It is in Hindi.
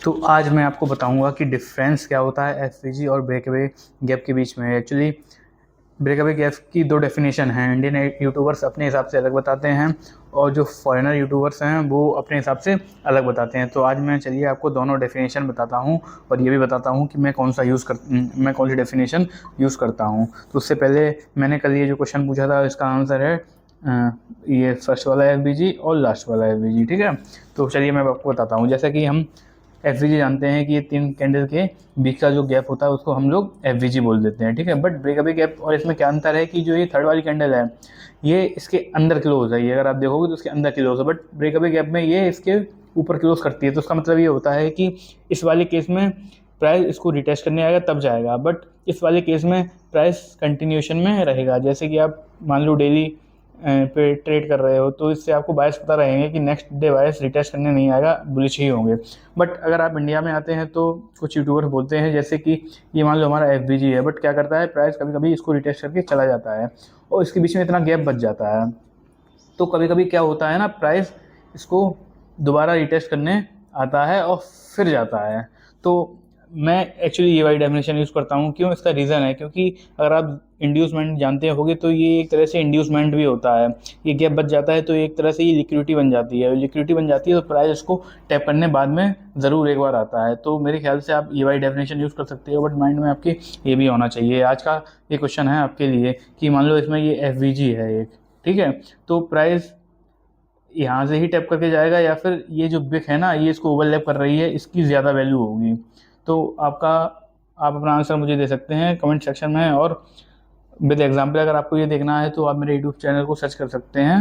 तो आज मैं आपको बताऊंगा कि डिफरेंस क्या होता है एफवीजी और ब्रेकअवे गैप के बीच में। एक्चुअली ब्रेकअवे गैप की दो डेफिनेशन हैं। इंडियन यूट्यूबर्स अपने हिसाब से अलग बताते हैं और जो फॉरेनर यूट्यूबर्स हैं वो अपने हिसाब से अलग बताते हैं। तो आज मैं चलिए आपको दोनों डेफिनेशन बताता हूँ और ये भी बताता हूँ कि मैं कौन सी डेफिनेशन यूज़ करता हूँ। तो उससे पहले मैंने कल ये जो क्वेश्चन पूछा था इसका आंसर है ये फर्स्ट वाला एफवीजी और लास्ट वाला एफवीजी। ठीक है, तो चलिए मैं आपको बताता हूँ। जैसा कि हम एफवीजी जानते हैं कि ये तीन कैंडल के बीच का जो गैप होता है उसको हम लोग एफवीजी बोल देते हैं। ठीक है, बट ब्रेकअवे गैप और इसमें क्या अंतर है कि जो ये थर्ड वाली कैंडल है ये इसके अंदर क्लोज है। ये अगर आप देखोगे तो इसके अंदर क्लोज है, बट ब्रेकअवे गैप में ये इसके ऊपर क्लोज करती है। तो उसका मतलब ये होता है कि इस वाले केस में प्राइस इसको रिटेस्ट करने आएगा तब जाएगा, बट इस वाले केस में प्राइस कंटिन्यूएशन में रहेगा। जैसे कि आप मान लो डेली पे ट्रेड कर रहे हो तो इससे आपको बायस पता रहेंगे कि नेक्स्ट डे बायस रिटेस्ट करने नहीं आएगा, बुलिश ही होंगे। बट अगर आप इंडिया में आते हैं तो कुछ यूट्यूबर बोलते हैं जैसे कि ये मान लो हमारा एफवीजी है, बट क्या करता है प्राइस कभी कभी इसको रिटेस्ट करके चला जाता है और इसके बीच में इतना गैप बच जाता है। तो कभी कभी क्या होता है ना, प्राइस इसको दोबारा रिटेस्ट करने आता है और फिर जाता है। तो मैं एक्चुअली ये वाली डेफिनेशन यूज़ करता हूँ। क्यों? इसका रीज़न है क्योंकि अगर आप इंड्यूसमेंट जानते होंगे तो ये एक तरह से इंड्यूसमेंट भी होता है। ये गैप बच जाता है तो एक तरह से ये लिक्विडिटी बन जाती है। लिक्विडिटी बन जाती है तो प्राइस इसको टैप करने बाद में ज़रूर एक बार आता है। तो मेरे ख्याल से आप ये वाली डेफिनेशन यूज़ कर सकते हो, बट माइंड में आपके ये भी होना चाहिए। आज का ये क्वेश्चन है आपके लिए कि मान लो इसमें ये एफवीजी है एक, ठीक है, तो प्राइस यहाँ से ही टैप करके जाएगा या फिर ये जो बिक है ना ये इसको ओवरलैप कर रही है, इसकी ज़्यादा वैल्यू होगी। तो आप अपना आंसर मुझे दे सकते हैं कमेंट सेक्शन में, और विद एग्जाम्पल अगर आपको ये देखना है तो आप मेरे यूट्यूब चैनल को सर्च कर सकते हैं